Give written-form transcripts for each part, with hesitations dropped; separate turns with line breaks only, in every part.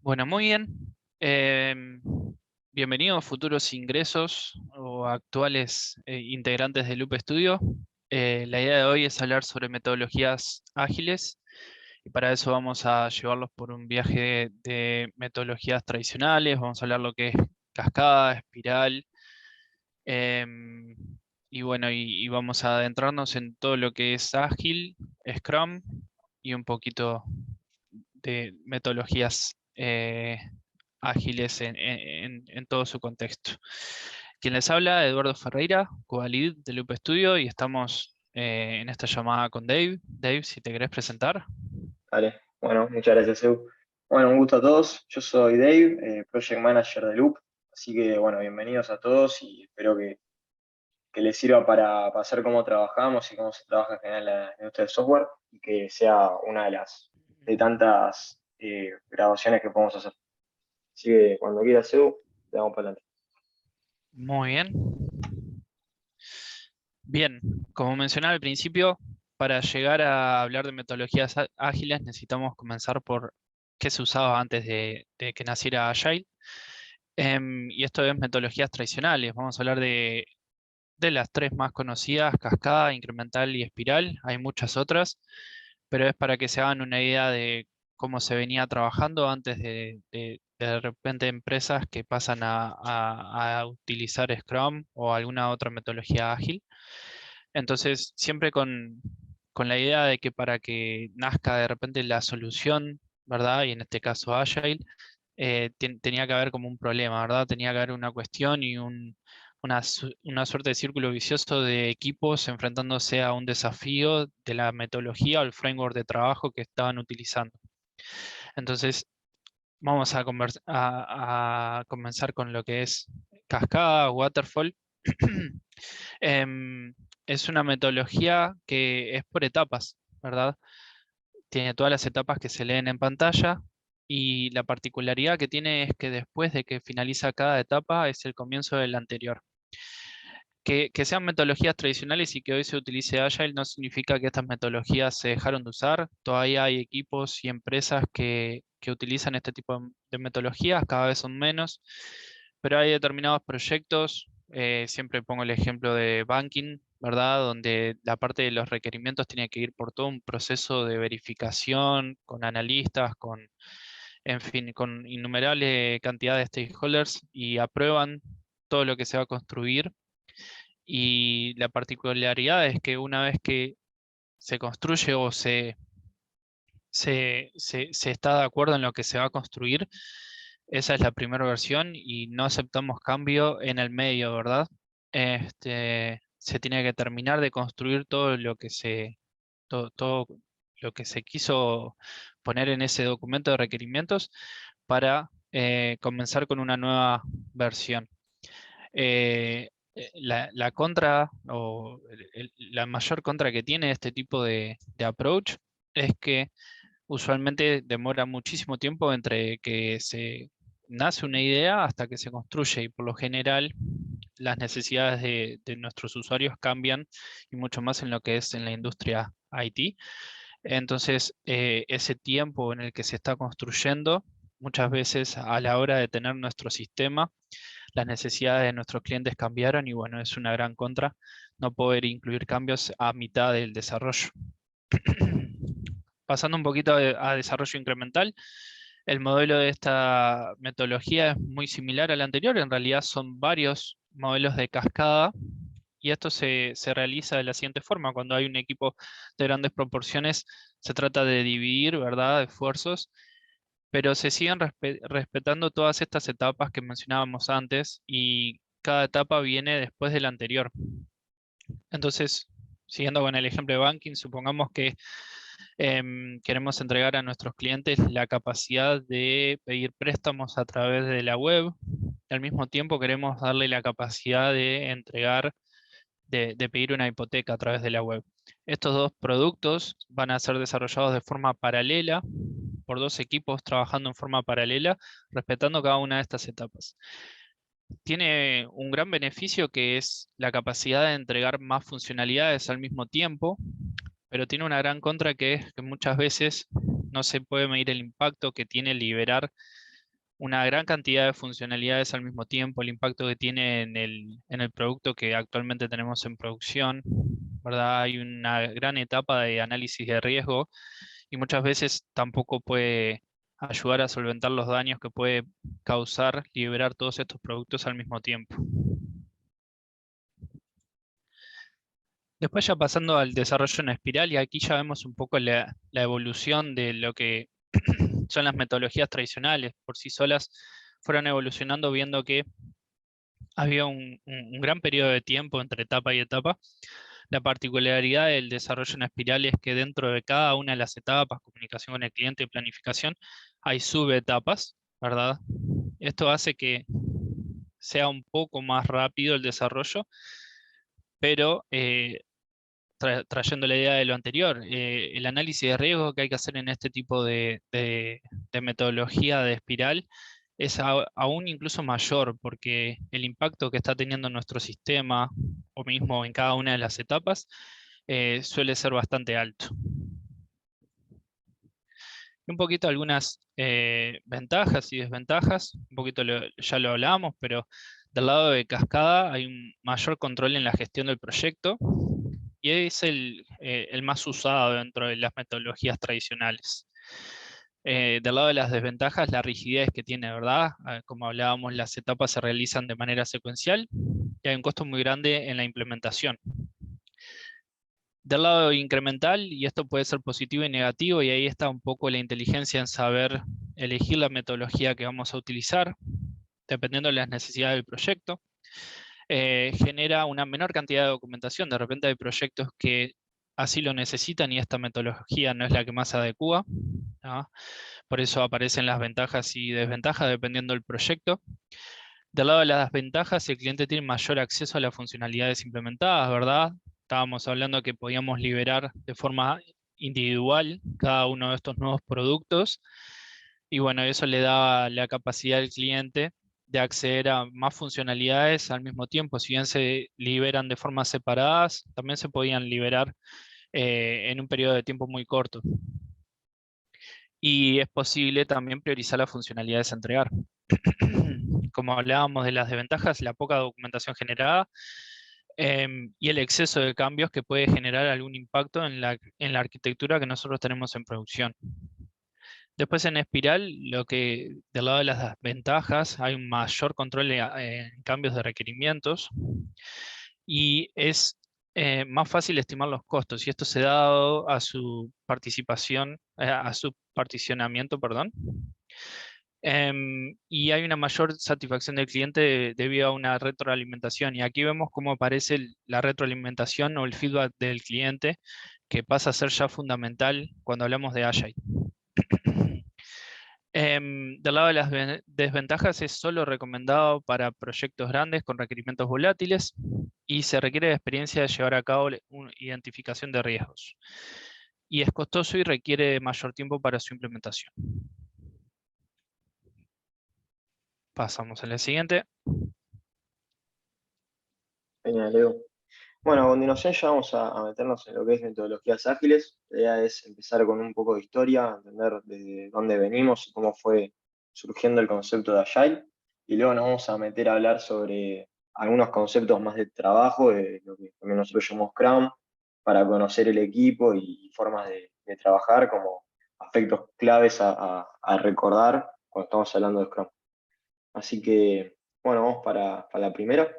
Bueno, muy bien. Em, Bienvenidos futuros ingresos o actuales integrantes de Loop Studio. La idea de hoy es hablar sobre metodologías ágiles y para eso vamos a llevarlos por un viaje de metodologías tradicionales. Vamos a hablar lo que es cascada, espiral, em, y bueno, y vamos a adentrarnos en todo lo que es ágil, Scrum y un poquito de metodologías ágiles en todo su contexto. Quien les habla, Eduardo Ferreira, co-lead de Loop Studio, y estamos en esta llamada con Dave. Dave, si te querés presentar.
Vale, bueno, muchas gracias, Edu. Bueno, un gusto a todos. Yo soy Dave, Project Manager de Loop. Así que, bueno, bienvenidos a todos y espero que les sirva para saber cómo trabajamos y cómo se trabaja en general en la industria del software y que sea una de tantas grabaciones que podemos hacer. Así que cuando quieras, Edu, le damos para adelante.
Muy bien. Bien, como mencionaba al principio, para llegar a hablar de metodologías ágiles necesitamos comenzar por qué se usaba antes de que naciera Agile. Y esto es metodologías tradicionales. Vamos a hablar de las tres más conocidas: cascada, incremental y espiral. Hay muchas otras, pero es para que se hagan una idea de cómo se venía trabajando antes de repente empresas que pasan a utilizar Scrum o alguna otra metodología ágil. Entonces, siempre con la idea de que para que nazca de repente la solución, ¿verdad? Y en este caso Agile, tenía que haber como un problema, ¿verdad? Tenía que haber una cuestión y una suerte de círculo vicioso de equipos enfrentándose a un desafío de la metodología o el framework de trabajo que estaban utilizando. Entonces, vamos a comenzar con lo que es cascada, waterfall. Em, es una metodología que es por etapas, ¿verdad? Tiene todas las etapas que se leen en pantalla y la particularidad que tiene es que después de que finaliza cada etapa es el comienzo de la anterior. Que sean metodologías tradicionales y que hoy se utilice Agile no significa que estas metodologías se dejaron de usar. Todavía hay equipos y empresas que utilizan este tipo de metodologías, cada vez son menos, pero hay determinados proyectos. Siempre pongo el ejemplo de banking, ¿verdad? Donde la parte de los requerimientos tiene que ir por todo un proceso de verificación con analistas, en fin, con innumerables cantidades de stakeholders y aprueban todo lo que se va a construir. Y la particularidad es que una vez que se construye o se está de acuerdo en lo que se va a construir, esa es la primera versión y no aceptamos cambio en el medio, ¿verdad? Se tiene que terminar de construir todo lo que se quiso poner en ese documento de requerimientos para comenzar con una nueva versión. La contra o la mayor contra que tiene este tipo de approach es que usualmente demora muchísimo tiempo entre que se nace una idea hasta que se construye, y por lo general las necesidades de nuestros usuarios cambian, y mucho más en lo que es en la industria IT. Entonces, ese tiempo en el que se está construyendo, muchas veces a la hora de tener nuestro sistema, las necesidades de nuestros clientes cambiaron y bueno, es una gran contra no poder incluir cambios a mitad del desarrollo. Pasando un poquito a desarrollo incremental, el modelo de esta metodología es muy similar al anterior. En realidad son varios modelos de cascada y esto se realiza de la siguiente forma: cuando hay un equipo de grandes proporciones, se trata de dividir, ¿verdad?, esfuerzos, pero se siguen respetando todas estas etapas que mencionábamos antes, y cada etapa viene después de la anterior. Entonces, siguiendo con el ejemplo de banking, supongamos que queremos entregar a nuestros clientes la capacidad de pedir préstamos a través de la web. Al mismo tiempo queremos darle la capacidad de entregar, de pedir una hipoteca a través de la web. Estos dos productos van a ser desarrollados de forma paralela por dos equipos trabajando en forma paralela, respetando cada una de estas etapas. Tiene un gran beneficio, que es la capacidad de entregar más funcionalidades al mismo tiempo, pero tiene una gran contra, que es que muchas veces no se puede medir el impacto que tiene liberar una gran cantidad de funcionalidades al mismo tiempo, el impacto que tiene en el producto que actualmente tenemos en producción, ¿verdad? Hay una gran etapa de análisis de riesgo y muchas veces tampoco puede ayudar a solventar los daños que puede causar liberar todos estos productos al mismo tiempo. Después ya pasando al desarrollo en espiral, y aquí ya vemos un poco la evolución de lo que son las metodologías tradicionales. Por sí solas fueron evolucionando viendo que había un gran periodo de tiempo entre etapa y etapa. La particularidad del desarrollo en espiral es que dentro de cada una de las etapas, comunicación con el cliente y planificación, hay subetapas, ¿verdad? Esto hace que sea un poco más rápido el desarrollo, pero trayendo la idea de lo anterior, el análisis de riesgo que hay que hacer en este tipo de metodología de espiral es aún incluso mayor, porque el impacto que está teniendo nuestro sistema, o mismo en cada una de las etapas, suele ser bastante alto. Un poquito algunas ventajas y desventajas, un poquito ya lo hablábamos, pero del lado de Cascada hay un mayor control en la gestión del proyecto y es el más usado dentro de las metodologías tradicionales. Del lado de las desventajas, la rigidez que tiene, ¿verdad? Como hablábamos, las etapas se realizan de manera secuencial y hay un costo muy grande en la implementación. Del lado incremental, y esto puede ser positivo y negativo, y ahí está un poco la inteligencia en saber elegir la metodología que vamos a utilizar, dependiendo de las necesidades del proyecto. Genera una menor cantidad de documentación. De repente hay proyectos que así lo necesitan y esta metodología no es la que más adecua, ¿no? Por eso aparecen las ventajas y desventajas dependiendo del proyecto. Del lado de las ventajas, el cliente tiene mayor acceso a las funcionalidades implementadas, ¿verdad? Estábamos hablando que podíamos liberar de forma individual cada uno de estos nuevos productos y bueno, eso le da la capacidad al cliente de acceder a más funcionalidades al mismo tiempo. Si bien se liberan de formas separadas, también se podían liberar en un periodo de tiempo muy corto. Y es posible también priorizar las funcionalidades a entregar. Como hablábamos de las desventajas, la poca documentación generada y el exceso de cambios que puede generar algún impacto en la arquitectura que nosotros tenemos en producción. Después en espiral, lo que del lado de las ventajas, hay un mayor control en cambios de requerimientos y es más fácil estimar los costos, y esto se da dado a su participación, a su particionamiento, perdón. Y hay una mayor satisfacción del cliente debido a una retroalimentación. Y aquí vemos cómo aparece la retroalimentación o el feedback del cliente, que pasa a ser ya fundamental cuando hablamos de Agile. Del lado de las desventajas, es solo recomendado para proyectos grandes con requerimientos volátiles y se requiere de experiencia de llevar a cabo una identificación de riesgos. Y es costoso y requiere mayor tiempo para su implementación. Pasamos a la siguiente.
Genial, Leo. Bueno, a continuación ya vamos a meternos en lo que es metodologías ágiles. La idea es empezar con un poco de historia, entender desde dónde venimos y cómo fue surgiendo el concepto de Agile. Y luego nos vamos a meter a hablar sobre algunos conceptos más de trabajo, de lo que también nosotros llamamos Scrum, para conocer el equipo y formas de trabajar como aspectos claves a recordar cuando estamos hablando de Scrum. Así que, bueno, vamos para la primera.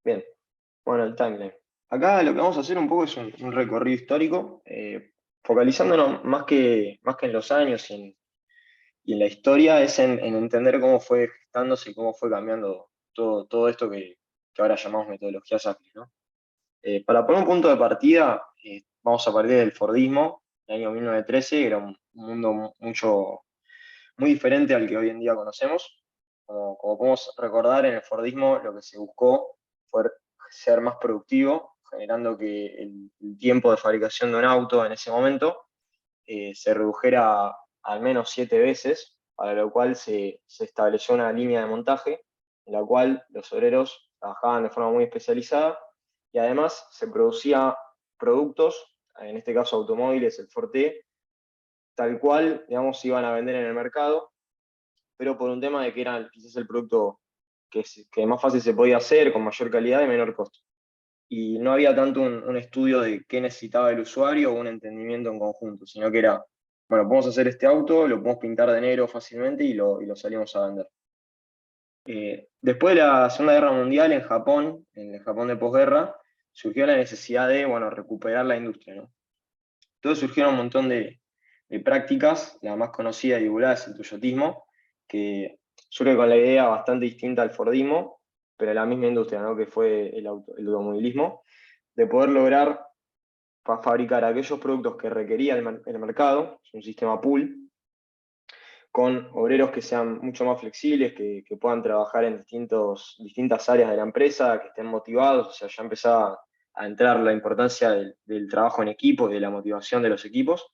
Bien. Bueno, el timeline. Acá lo que vamos a hacer un poco es un recorrido histórico, focalizándonos más que en los años y en la historia, es en entender cómo fue gestándose y cómo fue cambiando todo esto que ahora llamamos metodologías ágiles, ¿no? Para poner un punto de partida, vamos a partir del Fordismo, el año 1913, que era un mundo muy diferente al que hoy en día conocemos. Como podemos recordar, en el Fordismo lo que se buscó fue ser más productivo, generando que el tiempo de fabricación de un auto en ese momento se redujera al menos 7 veces, para lo cual se estableció una línea de montaje en la cual los obreros trabajaban de forma muy especializada y además se producía productos, en este caso automóviles, el Ford T, tal cual, digamos, se iban a vender en el mercado, pero por un tema de que era quizás el producto que más fácil se podía hacer, con mayor calidad y menor costo. Y no había tanto un estudio de qué necesitaba el usuario o un entendimiento en conjunto, sino que era, bueno, podemos hacer este auto, lo podemos pintar de negro fácilmente y lo salimos a vender. Después de la Segunda Guerra Mundial en el Japón de posguerra, surgió la necesidad de, bueno, recuperar la industria, ¿no? Entonces surgieron un montón de prácticas, la más conocida y divulgada es el toyotismo, que surge con la idea bastante distinta al Fordismo, pero la misma industria, ¿no? Que fue el automovilismo, de poder lograr fabricar aquellos productos que requería el mercado, es un sistema pool, con obreros que sean mucho más flexibles, que puedan trabajar en distintas áreas de la empresa, que estén motivados, o sea, ya empezaba a entrar la importancia del trabajo en equipo y de la motivación de los equipos,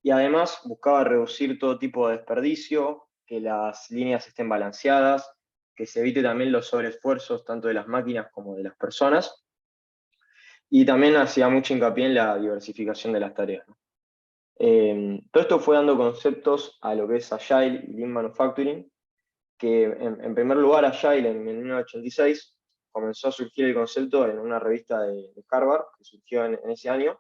y además buscaba reducir todo tipo de desperdicio, que las líneas estén balanceadas, que se evite también los sobreesfuerzos tanto de las máquinas como de las personas, y también hacía mucho hincapié en la diversificación de las tareas, ¿no? Todo esto fue dando conceptos a lo que es Agile y Lean Manufacturing, que en primer lugar Agile en 1986 comenzó a surgir el concepto en una revista de Harvard, que surgió en ese año,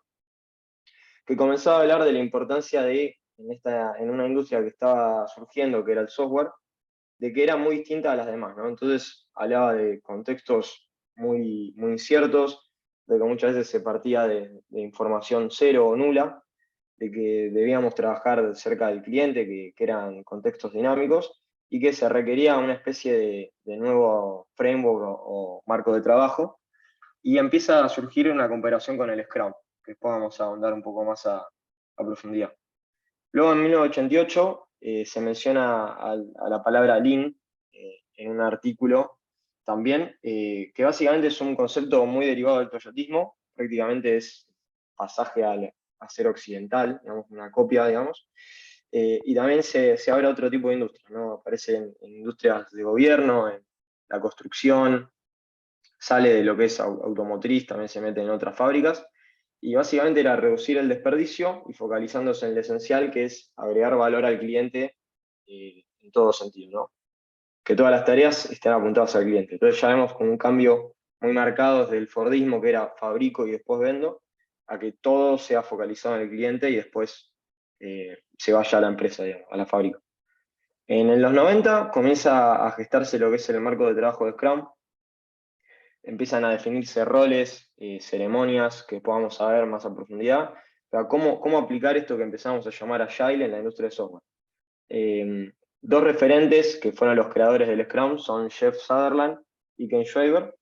que comenzaba a hablar de la importancia en una industria que estaba surgiendo, que era el software, de que era muy distinta a las demás, ¿no? Entonces hablaba de contextos muy inciertos, de que muchas veces se partía de información cero o nula, de que debíamos trabajar cerca del cliente, que eran contextos dinámicos, y que se requería una especie de nuevo framework o marco de trabajo, y empieza a surgir una comparación con el Scrum, que después vamos a ahondar un poco más a profundidad. Luego en 1988 se menciona a la palabra Lean en un artículo también, que básicamente es un concepto muy derivado del toyotismo, prácticamente es pasaje a ser occidental, digamos, una copia, digamos, y también se abre a otro tipo de industria, ¿no? Aparece en industrias de gobierno, en la construcción, sale de lo que es automotriz, también se mete en otras fábricas, y básicamente era reducir el desperdicio y focalizándose en lo esencial, que es agregar valor al cliente en todo sentido, ¿no? Que todas las tareas estén apuntadas al cliente. Entonces ya vemos como un cambio muy marcado desde el Fordismo, que era fabrico y después vendo, a que todo sea focalizado en el cliente y después se vaya a la empresa, digamos, a la fábrica. En los 90 comienza a gestarse lo que es el marco de trabajo de Scrum, empiezan a definirse roles, ceremonias que podamos saber más a profundidad, pero cómo aplicar esto que empezamos a llamar Agile en la industria de software. Dos referentes que fueron los creadores del Scrum son Jeff Sutherland y Ken Schwaber,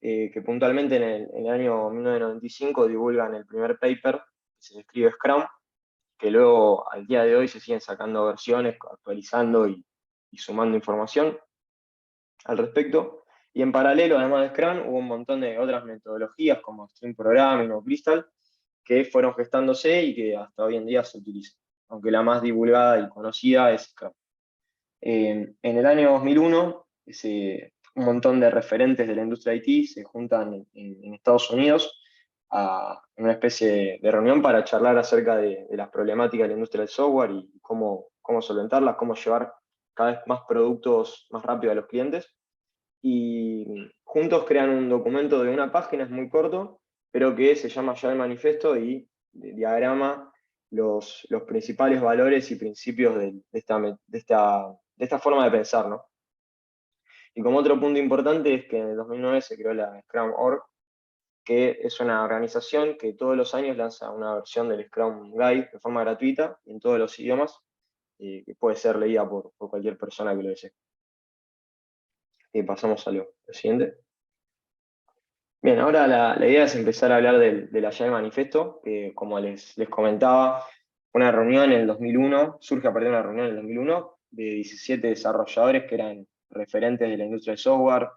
que puntualmente en el año 1995 divulgan el primer paper que se describe Scrum, que luego al día de hoy se siguen sacando versiones, actualizando y sumando información al respecto. Y en paralelo, además de Scrum, hubo un montón de otras metodologías como Stream Programming o Crystal que fueron gestándose y que hasta hoy en día se utilizan, aunque la más divulgada y conocida es Scrum. En el año 2001, un montón de referentes de la industria IT se juntan en Estados Unidos en una especie de reunión para charlar acerca de las problemáticas de la industria del software y cómo solventarlas, cómo llevar cada vez más productos más rápido a los clientes. Y juntos crean un documento de una página, es muy corto, pero que se llama ya el manifiesto y diagrama los principales valores y principios de esta forma de pensar, ¿no? Y como otro punto importante es que en el 2009 se creó la Scrum.org, que es una organización que todos los años lanza una versión del Scrum Guide de forma gratuita en todos los idiomas, que puede ser leída por cualquier persona que lo desee. Y pasamos a lo siguiente. Bien, ahora la idea es empezar a hablar del Agile Manifesto, que como les comentaba, una reunión en el 2001, surge a partir de una reunión en el 2001 de 17 desarrolladores que eran referentes de la industria del software,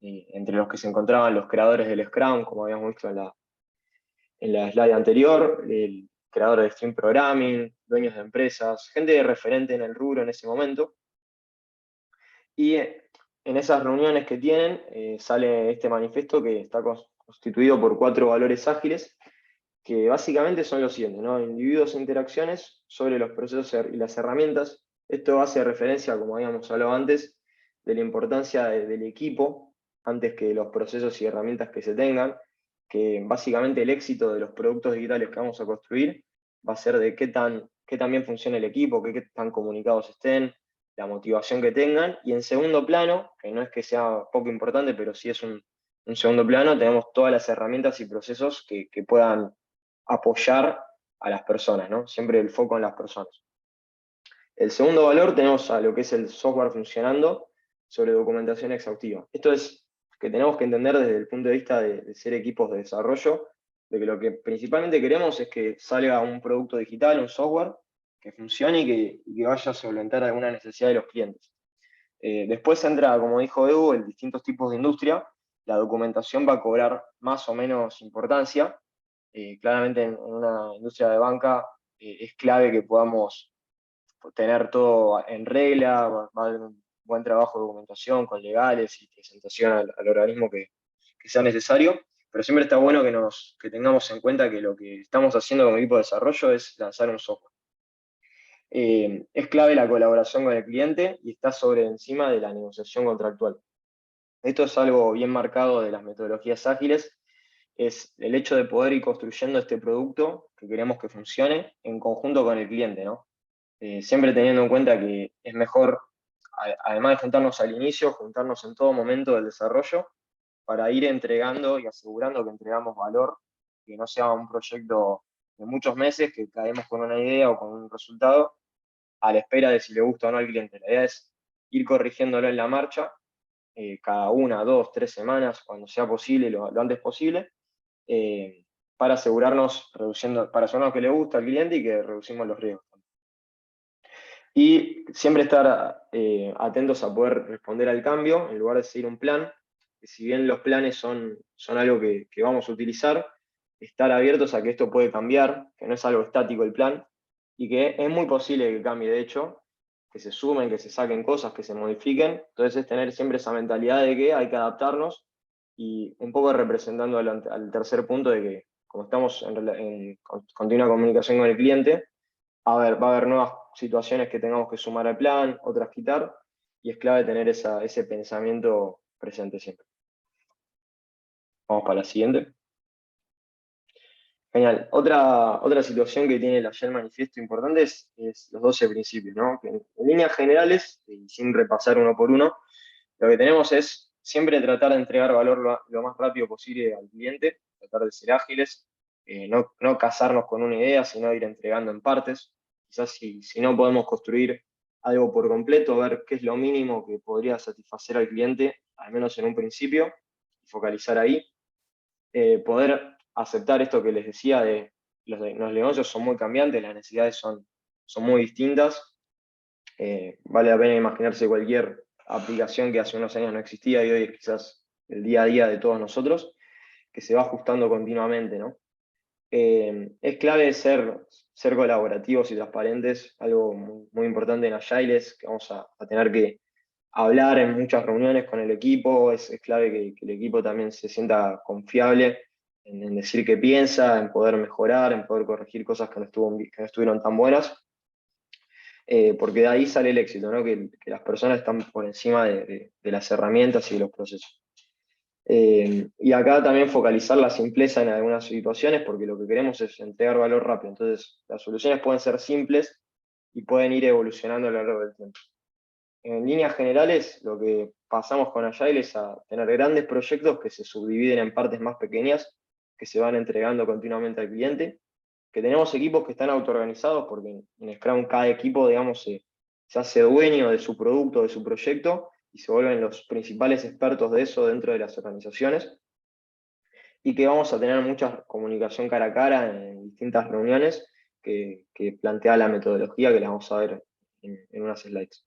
entre los que se encontraban los creadores del Scrum, como habíamos visto en la slide anterior, el creador de Stream Programming, dueños de empresas, gente referente en el rubro en ese momento. Y en esas reuniones que tienen sale este manifiesto que está constituido por 4 valores ágiles, que básicamente son los siguientes, ¿no? Individuos e interacciones sobre los procesos y las herramientas. Esto hace referencia, como habíamos hablado antes, de la importancia del equipo antes que los procesos y herramientas que se tengan, que básicamente el éxito de los productos digitales que vamos a construir va a ser de qué tan bien funciona el equipo, qué tan comunicados estén, la motivación que tengan, y en segundo plano, que no es que sea poco importante, pero sí es un segundo plano, tenemos todas las herramientas y procesos que puedan apoyar a las personas, ¿no? Siempre el foco en las personas. El segundo valor tenemos a lo que es el software funcionando sobre documentación exhaustiva. Esto es que tenemos que entender desde el punto de vista de ser equipos de desarrollo, de que lo que principalmente queremos es que salga un producto digital, un software, que funcione y que vaya a solventar alguna necesidad de los clientes. Después entra, como dijo Edu, en distintos tipos de industria. La documentación va a cobrar más o menos importancia. Claramente en una industria de banca es clave que podamos tener todo en regla, va a haber un buen trabajo de documentación con legales y presentación al organismo que sea necesario, pero siempre está bueno que tengamos en cuenta que lo que estamos haciendo como equipo de desarrollo es lanzar un software. Es clave la colaboración con el cliente y está sobre encima de la negociación contractual. Esto es algo bien marcado de las metodologías ágiles, es el hecho de poder ir construyendo este producto que queremos que funcione en conjunto con el cliente, ¿no? Siempre teniendo en cuenta que es mejor, además de juntarnos al inicio, juntarnos en todo momento del desarrollo para ir entregando y asegurando que entregamos valor, que no sea un proyecto de muchos meses, que caemos con una idea o con un resultado a la espera de si le gusta o no al cliente. La idea es ir corrigiéndolo en la marcha, cada una, dos, tres semanas, cuando sea posible, lo antes posible, para asegurarnos, para asegurarnos que le gusta al cliente y que reducimos los riesgos. Y siempre estar atentos a poder responder al cambio en lugar de seguir un plan, que si bien los planes son algo que vamos a utilizar, estar abiertos a que esto puede cambiar, que no es algo estático el plan, y que es muy posible que cambie, de hecho, que se sumen, que se saquen cosas, que se modifiquen. Entonces es tener siempre esa mentalidad de que hay que adaptarnos y un poco representando al tercer punto de que como estamos en continua comunicación con el cliente, va a haber nuevas situaciones que tengamos que sumar al plan, otras quitar, y es clave tener ese pensamiento presente siempre. Vamos para la siguiente. Genial. Otra situación que tiene el Agile Manifiesto importante es los 12 principios, ¿no? Que en líneas generales, y sin repasar uno por uno, lo que tenemos es siempre tratar de entregar valor lo más rápido posible al cliente, tratar de ser ágiles, no casarnos con una idea, sino ir entregando en partes. Quizás si no podemos construir algo por completo, ver qué es lo mínimo que podría satisfacer al cliente, al menos en un principio, y focalizar ahí. Poder aceptar esto que les decía de los negocios son muy cambiantes, las necesidades son muy distintas. Vale la pena imaginarse cualquier aplicación que hace unos años no existía y hoy es quizás el día a día de todos nosotros, que se va ajustando continuamente, ¿no? Es clave ser colaborativos y transparentes, algo muy importante en Agile es que vamos a tener que hablar en muchas reuniones con el equipo, es clave que el equipo también se sienta confiable en decir qué piensa, en poder mejorar, en poder corregir cosas que no estuvieron tan buenas, porque de ahí sale el éxito, ¿no? Que las personas están por encima de las herramientas y de los procesos. Y acá también focalizar la simpleza en algunas situaciones, porque lo que queremos es entregar valor rápido. Entonces, las soluciones pueden ser simples y pueden ir evolucionando a lo largo del tiempo. En líneas generales, lo que pasamos con Agile es a tener grandes proyectos que se subdividen en partes más pequeñas, que se van entregando continuamente al cliente, que tenemos equipos que están autoorganizados, porque en Scrum cada equipo, digamos, se hace dueño de su producto, de su proyecto, y se vuelven los principales expertos de eso dentro de las organizaciones, y que vamos a tener mucha comunicación cara a cara en distintas reuniones que plantea la metodología que la vamos a ver en unas slides.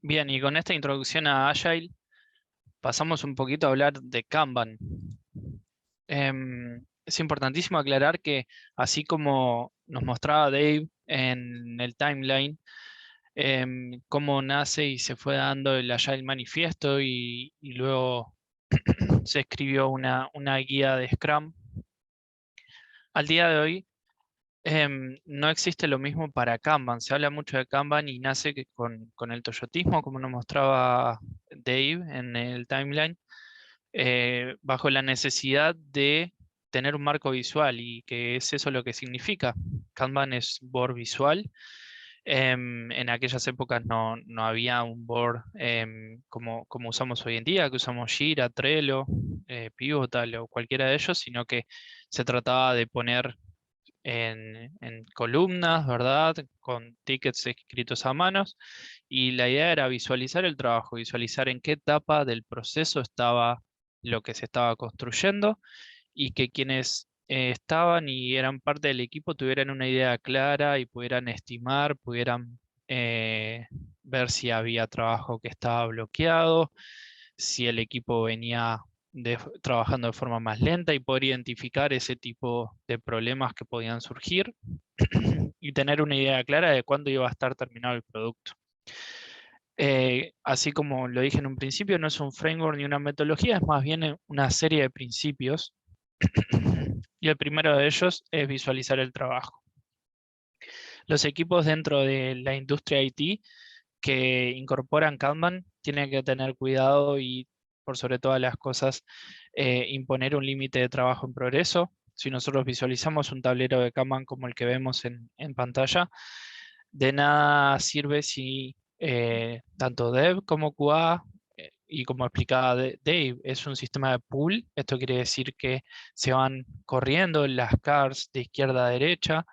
Bien, y con esta introducción a Agile, pasamos un poquito a hablar de Kanban. Es importantísimo aclarar que, así como nos mostraba Dave en el timeline, cómo nace y se fue dando el Agile Manifiesto y luego se escribió una guía de Scrum. Al día de hoy no existe lo mismo para Kanban. Se habla mucho de Kanban y nace con el toyotismo, como nos mostraba Dave en el timeline, bajo la necesidad de tener un marco visual, y que es eso lo que significa. Kanban es board visual. En aquellas épocas no había un board como usamos hoy en día, que usamos Jira, Trello, Pivotal o cualquiera de ellos, sino que se trataba de poner en columnas, ¿verdad? Con tickets escritos a manos, y la idea era visualizar el trabajo, visualizar en qué etapa del proceso estaba lo que se estaba construyendo, y que quienes estaban y eran parte del equipo tuvieran una idea clara y pudieran estimar, pudieran ver si había trabajo que estaba bloqueado, si el equipo venía trabajando de forma más lenta, y poder identificar ese tipo de problemas que podían surgir y tener una idea clara de cuándo iba a estar terminado el producto. Así como lo dije en un principio, no es un framework ni una metodología, es más bien una serie de principios. Y el primero de ellos es visualizar el trabajo. Los equipos dentro de la industria IT que incorporan Kanban tienen que tener cuidado y, por sobre todas las cosas, imponer un límite de trabajo en progreso. Si nosotros visualizamos un tablero de Kanban como el que vemos en pantalla, de nada sirve si tanto Dev como QA, y como explicaba Dave, es un sistema de pool. Esto quiere decir que se van corriendo las cars de izquierda a derecha,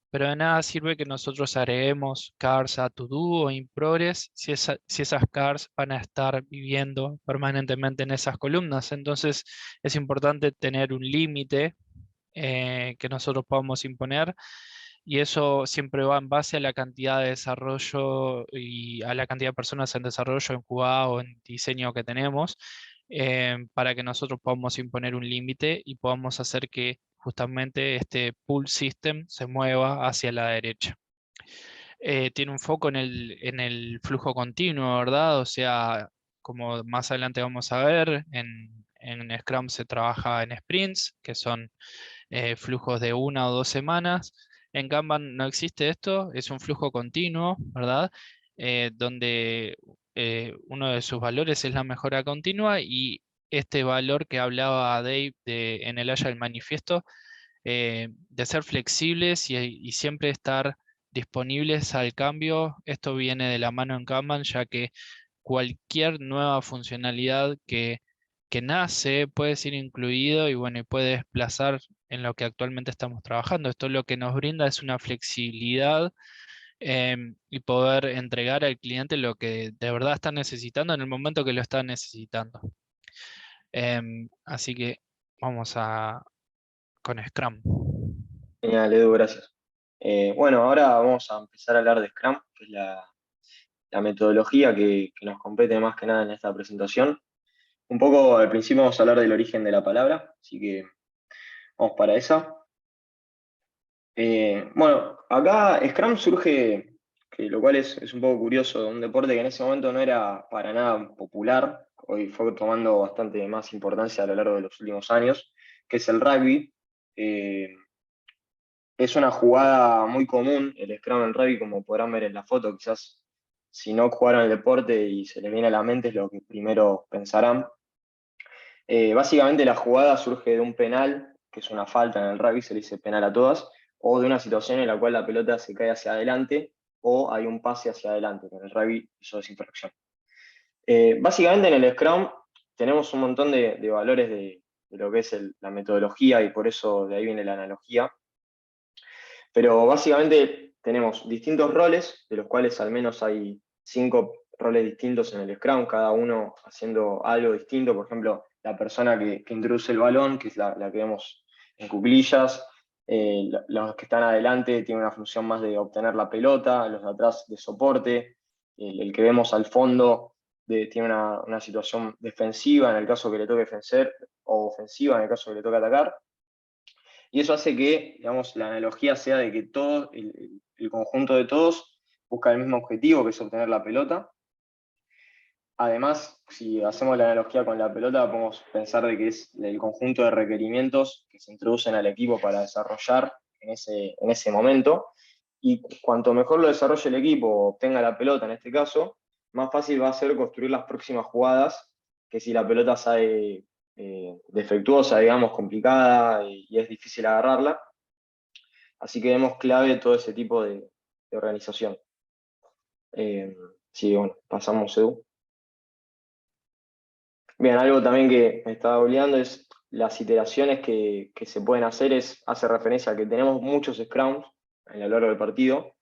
pero de nada sirve que nosotros agreguemos cars a to do o in progress si esas cars van a estar viviendo permanentemente en esas columnas. Entonces es importante tener un límite que nosotros podamos imponer, y eso siempre va en base a la cantidad de desarrollo y a la cantidad de personas en desarrollo, en QA o en diseño que tenemos, para que nosotros podamos imponer un límite y podamos hacer que justamente este pull system se mueva hacia la derecha. Tiene un foco en el flujo continuo, ¿verdad? O sea, como más adelante vamos a ver, en Scrum se trabaja en sprints, que son flujos de 1 o 2 semanas. En Kanban no existe esto, es un flujo continuo, ¿verdad? Donde uno de sus valores es la mejora continua, y este valor que hablaba Dave en el Agile Manifiesto, de ser flexibles y siempre estar disponibles al cambio. Esto viene de la mano en Kanban, ya que cualquier nueva funcionalidad que nace puede ser incluido y bueno, y puede desplazar en lo que actualmente estamos trabajando. Esto lo que nos brinda es una flexibilidad, y poder entregar al cliente lo que de verdad está necesitando en el momento que lo está necesitando. Así que vamos con Scrum.
Genial, Edu, gracias. Bueno, ahora vamos a empezar a hablar de Scrum, que es la metodología que nos compete más que nada en esta presentación. Un poco al principio vamos a hablar del origen de la palabra, así que vamos para esa. Bueno, acá Scrum surge, lo cual es un poco curioso, de un deporte que en ese momento no era para nada popular, hoy fue tomando bastante más importancia a lo largo de los últimos años, que es el rugby. Eh, es una jugada muy común, el Scrum en el rugby, como podrán ver en la foto, quizás si no jugaron el deporte y se les viene a la mente es lo que primero pensarán. Básicamente la jugada surge de un penal, que es una falta en el rugby, se le dice penal a todas, o de una situación en la cual la pelota se cae hacia adelante o hay un pase hacia adelante, que en el rugby eso es infracción. Básicamente en el Scrum tenemos un montón de valores de lo que es la metodología, y por eso de ahí viene la analogía, pero básicamente tenemos distintos roles, de los cuales al menos hay 5 roles distintos en el Scrum, cada uno haciendo algo distinto. Por ejemplo, la persona que introduce el balón, que es la que vemos en cuclillas. Los que están adelante tienen una función más de obtener la pelota, los de atrás de soporte. El que vemos al fondo tiene una situación defensiva en el caso que le toque defender, o ofensiva en el caso que le toque atacar. Y eso hace que, digamos, la analogía sea de que todo, el conjunto de todos busca el mismo objetivo, que es obtener la pelota. Además, si hacemos la analogía con la pelota, podemos pensar de que es el conjunto de requerimientos que se introducen al equipo para desarrollar en ese momento. Y cuanto mejor lo desarrolle el equipo, obtenga la pelota en este caso, más fácil va a ser construir las próximas jugadas, que si la pelota sale defectuosa, digamos, complicada y es difícil agarrarla. Así que vemos clave todo ese tipo de organización. Sí, bueno, pasamos, Edu. Bien, algo también que me estaba olvidando es las iteraciones que se pueden hacer, hace referencia a que tenemos muchos scrums a lo largo del partido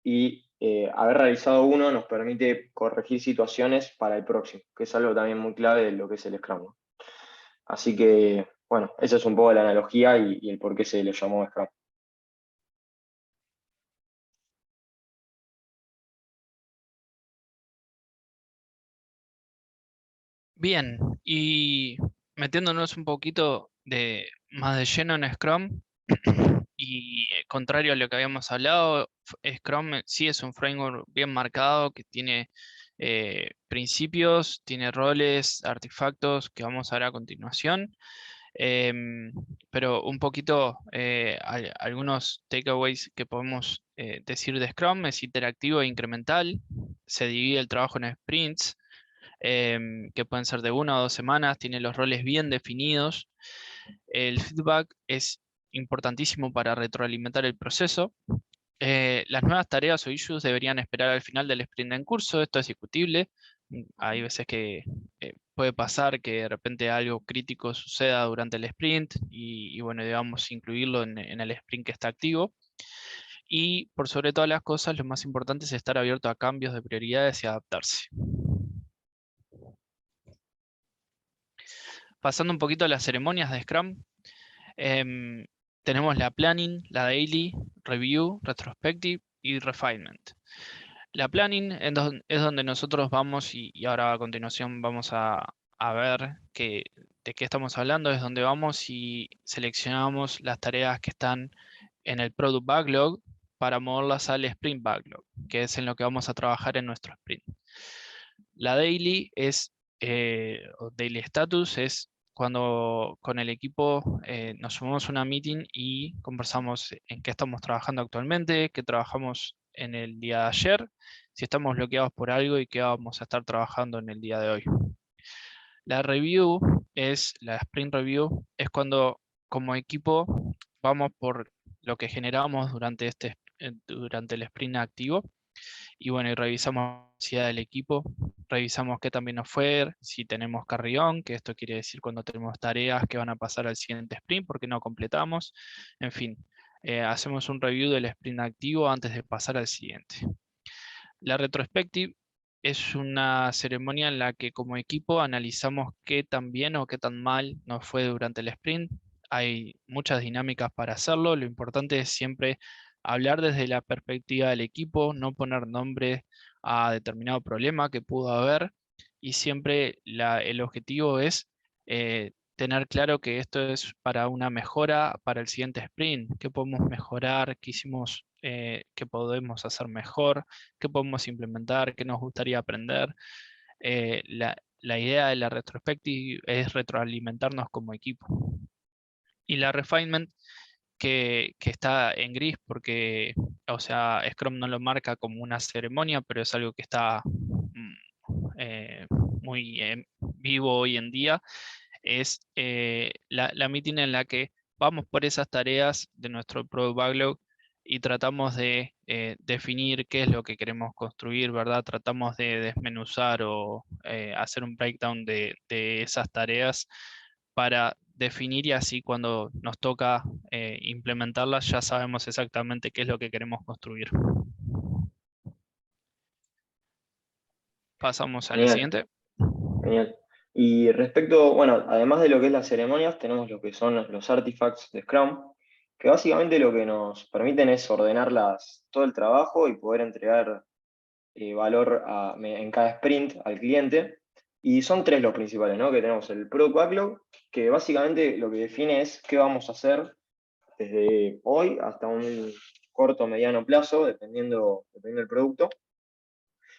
y haber realizado uno nos permite corregir situaciones para el próximo, que es algo también muy clave de lo que es el scrum, ¿no? Así que, bueno, esa es un poco la analogía y el por qué se le llamó scrum.
Bien, y metiéndonos un poquito más de lleno en Scrum, y contrario a lo que habíamos hablado, Scrum sí es un framework bien marcado que tiene principios, tiene roles, artefactos que vamos a ver a continuación. Em, pero un poquito, algunos takeaways que podemos decir de Scrum: es interactivo e incremental, se divide el trabajo en sprints, que pueden ser de 1 o 2 semanas, tiene los roles bien definidos. El feedback es importantísimo para retroalimentar el proceso. Las nuevas tareas o issues deberían esperar al final del sprint en curso, esto es discutible. Hay veces que puede pasar que de repente algo crítico suceda durante el sprint y bueno, debamos incluirlo en el sprint que está activo. Y por sobre todas las cosas, lo más importante es estar abierto a cambios de prioridades y adaptarse. Pasando un poquito a las ceremonias de Scrum, em, tenemos la planning, la daily, review, retrospective y refinement. La planning es donde nosotros vamos, y ahora a continuación vamos a ver de qué estamos hablando, es donde vamos y seleccionamos las tareas que están en el Product Backlog para moverlas al Sprint Backlog, que es en lo que vamos a trabajar en nuestro sprint. La daily o daily status es cuando con el equipo nos sumamos a una meeting y conversamos en qué estamos trabajando actualmente, qué trabajamos en el día de ayer, si estamos bloqueados por algo y qué vamos a estar trabajando en el día de hoy. La sprint review, es cuando como equipo vamos por lo que generamos durante el sprint activo. Y bueno, y revisamos la capacidad del equipo, revisamos qué también nos fue, si tenemos carry-on, que esto quiere decir cuando tenemos tareas que van a pasar al siguiente sprint porque no completamos. En fin, hacemos un review del sprint activo antes de pasar al siguiente. La retrospective es una ceremonia en la que como equipo analizamos qué tan bien o qué tan mal nos fue durante el sprint. Hay muchas dinámicas para hacerlo, lo importante es siempre hablar desde la perspectiva del equipo, no poner nombre a determinado problema que pudo haber, y siempre el objetivo es tener claro que esto es para una mejora para el siguiente sprint, qué podemos mejorar, qué hicimos, qué podemos hacer mejor, qué podemos implementar, qué nos gustaría aprender. La idea de la retrospective es retroalimentarnos como equipo. Y la refinement, que está en gris porque, o sea, Scrum no lo marca como una ceremonia, pero es algo que está muy vivo hoy en día, es la meeting en la que vamos por esas tareas de nuestro Product Backlog y tratamos de definir qué es lo que queremos construir, ¿verdad? Tratamos de desmenuzar o hacer un breakdown de esas tareas para definir, y así cuando nos toca implementarlas ya sabemos exactamente qué es lo que queremos construir. Pasamos a la
Genial,
siguiente.
genial. Y respecto, bueno, además de lo que es las ceremonias, tenemos lo que son los artifacts de Scrum, que básicamente lo que nos permiten es ordenar todo el trabajo y poder entregar valor en cada sprint al cliente. Y son tres los principales, ¿no? Que tenemos el Product Backlog, que básicamente lo que define es qué vamos a hacer desde hoy hasta corto o mediano plazo, dependiendo del producto.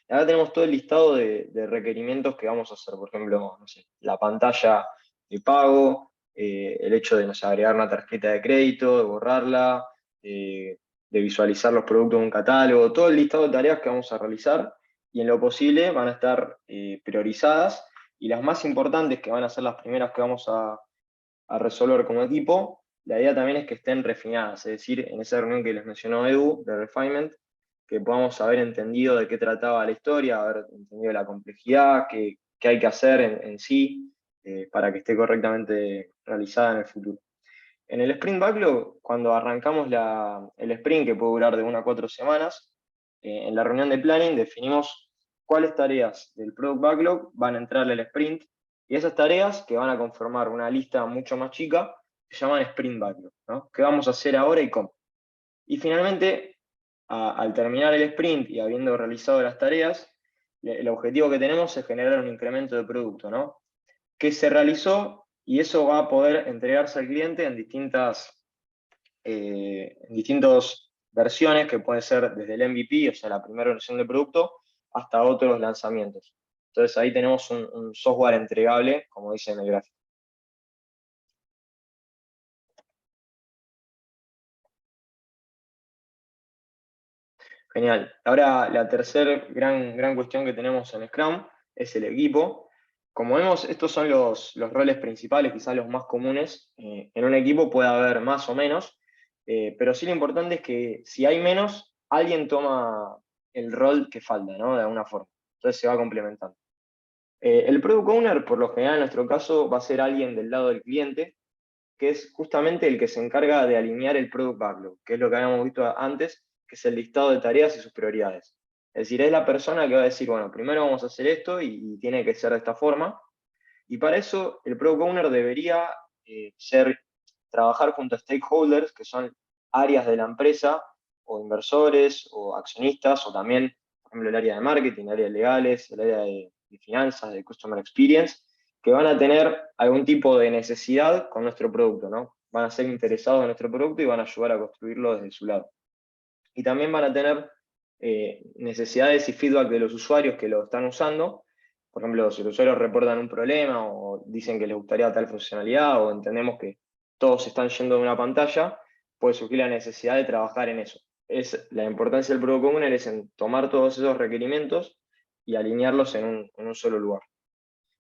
Y acá tenemos todo el listado de requerimientos que vamos a hacer. Por ejemplo, no sé, la pantalla de pago, el hecho de, no sé, agregar una tarjeta de crédito, de borrarla, de visualizar los productos en un catálogo, todo el listado de tareas que vamos a realizar y en lo posible van a estar priorizadas y las más importantes, que van a ser las primeras que vamos a resolver como equipo, la idea también es que estén refinadas, es decir, en esa reunión que les mencionó Edu, de refinement, que podamos haber entendido de qué trataba la historia, haber entendido la complejidad, qué hay que hacer en sí, para que esté correctamente realizada en el futuro. En el Sprint Backlog, cuando arrancamos el sprint, que puede durar de 1 a 4 semanas, en la reunión de planning definimos cuáles tareas del Product Backlog van a entrar al sprint, y esas tareas, que van a conformar una lista mucho más chica, se llaman Sprint Backlog, ¿no? ¿Qué vamos a hacer ahora y cómo? Y finalmente, al terminar el sprint y habiendo realizado las tareas, el objetivo que tenemos es generar un incremento de producto, ¿no? Que se realizó y eso va a poder entregarse al cliente en distintas versiones, que pueden ser desde el MVP, o sea, la primera versión del producto, hasta otros lanzamientos. Entonces ahí tenemos un software entregable, como dice en el gráfico. Genial. Ahora la tercera gran cuestión que tenemos en Scrum es el equipo. Como vemos, estos son los roles principales, quizás los más comunes. En un equipo puede haber más o menos, pero sí lo importante es que si hay menos, alguien toma el rol que falta, ¿no? De alguna forma. Entonces se va complementando. El Product Owner, por lo general en nuestro caso, va a ser alguien del lado del cliente, que es justamente el que se encarga de alinear el Product Backlog, que es lo que habíamos visto antes, que es el listado de tareas y sus prioridades. Es decir, es la persona que va a decir, bueno, primero vamos a hacer esto y tiene que ser de esta forma. Y para eso el Product Owner debería trabajar junto a stakeholders, que son áreas de la empresa, o inversores, o accionistas, o también, por ejemplo, el área de marketing, el área de legales, el área de finanzas, de customer experience, que van a tener algún tipo de necesidad con nuestro producto, ¿no? Van a ser interesados en nuestro producto y van a ayudar a construirlo desde su lado. Y también van a tener necesidades y feedback de los usuarios que lo están usando. Por ejemplo, si los usuarios reportan un problema o dicen que les gustaría tal funcionalidad o entendemos que todos están yendo de una pantalla, puede surgir la necesidad de trabajar en eso. La importancia del Product Owner es en tomar todos esos requerimientos y alinearlos en un solo lugar.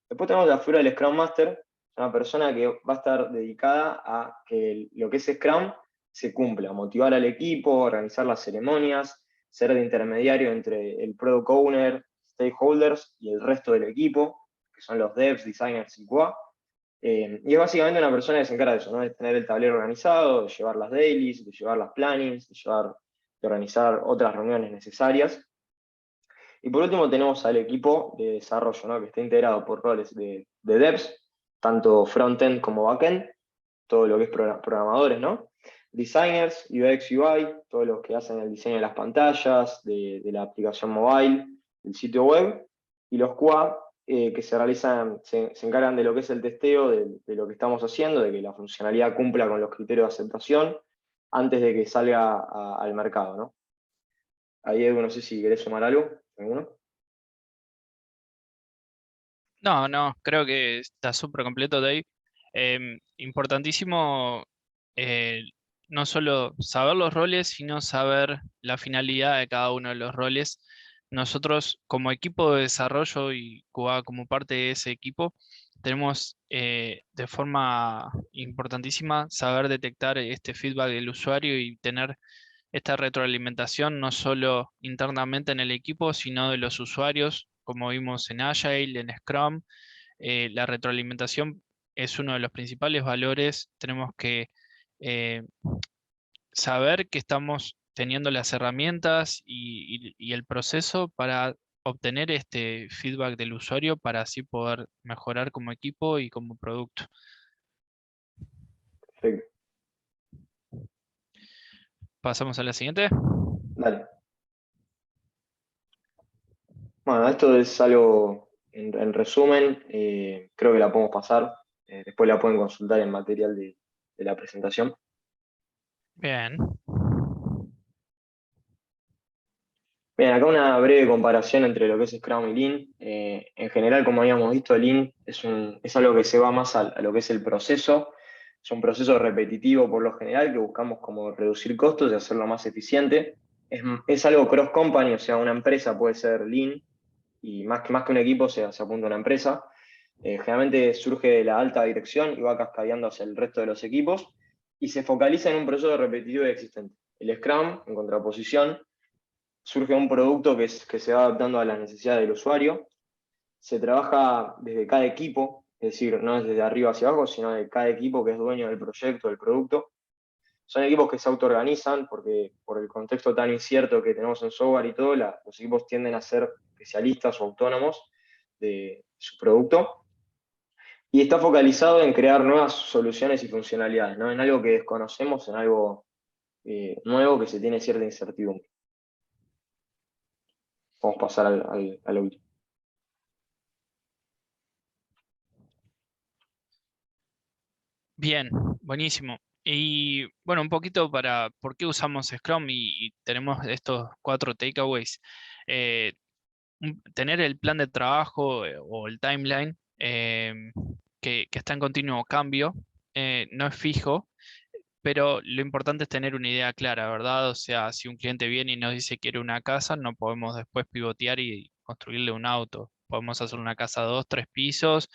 Después tenemos la figura del Scrum Master, una persona que va a estar dedicada a que lo que es Scrum se cumpla, motivar al equipo, organizar las ceremonias, ser de intermediario entre el Product Owner, stakeholders y el resto del equipo, que son los devs, designers y QA. Y es básicamente una persona que se encarga de eso, ¿no? De tener el tablero organizado, de llevar las dailies, de llevar las plannings, de organizar otras reuniones necesarias. Y por último tenemos al equipo de desarrollo, ¿no? Que está integrado por roles de devs, tanto front-end como back-end, todo lo que es programadores, ¿no? Designers, UX, UI, todos los que hacen el diseño de las pantallas, de la aplicación mobile, del sitio web, y los QA, que se encargan de lo que es el testeo de lo que estamos haciendo, de que la funcionalidad cumpla con los criterios de aceptación antes de que salga al mercado, ¿no? Ahí, Edu, no sé si querés sumar algo, ¿alguno?
No, no, creo que está súper completo, Dave. Importantísimo eh, no solo saber los roles, sino saber la finalidad de cada uno de los roles. Nosotros, como equipo de desarrollo y QA como parte de ese equipo, tenemos de forma importantísima saber detectar este feedback del usuario y tener esta retroalimentación no solo internamente en el equipo, sino de los usuarios, como vimos en Agile, en Scrum. La retroalimentación es uno de los principales valores. Tenemos que eh, saber que estamos teniendo las herramientas y el proceso para obtener este feedback del usuario para así poder mejorar como equipo y como producto.
Perfecto.
Pasamos a la siguiente.
Dale. Bueno, esto es algo, en resumen, creo que la podemos pasar. Después la pueden consultar en material de la presentación.
Bien.
Bien, acá una breve comparación entre lo que es Scrum y Lean. En general, como habíamos visto, Lean es algo que se va más a lo que es el proceso. Es un proceso repetitivo por lo general que buscamos como reducir costos y hacerlo más eficiente. Es algo cross-company, o sea, una empresa puede ser Lean y más que un equipo se apunta a una empresa. Generalmente surge de la alta dirección y va cascadeando hacia el resto de los equipos y se focaliza en un proceso repetitivo y existente. El Scrum, en contraposición, surge un producto que se va adaptando a las necesidades del usuario. Se trabaja desde cada equipo, es decir, no es desde arriba hacia abajo, sino de cada equipo que es dueño del proyecto, del producto. Son equipos que se autoorganizan porque por el contexto tan incierto que tenemos en software y todo, los equipos tienden a ser especialistas o autónomos de su producto. Y está focalizado en crear nuevas soluciones y funcionalidades, ¿no? En algo que desconocemos, en algo nuevo que se tiene cierta incertidumbre. Vamos a pasar al último.
Bien, buenísimo. Y bueno, un poquito para por qué usamos Scrum y tenemos estos 4 takeaways. Eh, Tener el plan de trabajo o el timeline que está en continuo cambio, no es fijo, pero lo importante es tener una idea clara, ¿verdad? O sea, si un cliente viene y nos dice que quiere una casa, no podemos después pivotear y construirle un auto. Podemos hacer una casa de 2, 3 pisos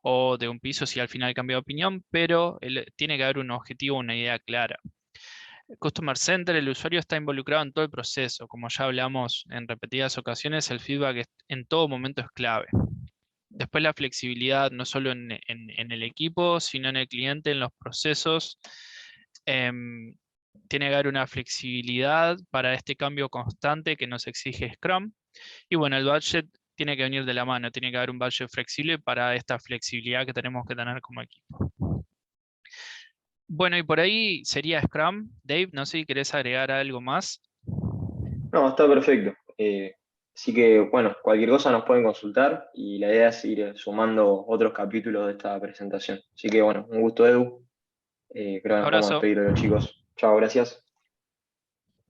o de un piso si al final cambia de opinión, pero tiene que haber un objetivo, una idea clara. Customer Center, el usuario está involucrado en todo el proceso. Como ya hablamos en repetidas ocasiones, el feedback en todo momento es clave. Después la flexibilidad, no solo en el equipo, sino en el cliente, en los procesos. Em, Tiene que haber una flexibilidad para este cambio constante que nos exige Scrum. Y bueno, el budget tiene que venir de la mano, tiene que haber un budget flexible para esta flexibilidad que tenemos que tener como equipo. Bueno, y por ahí sería Scrum. Dave, no sé si querés agregar algo más.
No, está perfecto. Así que, bueno, cualquier cosa nos pueden consultar y la idea es ir sumando otros capítulos de esta presentación. Así que, bueno, un gusto, Edu. Creo que nos podemos
Abrazo.
despedir de los chicos. Chao, gracias.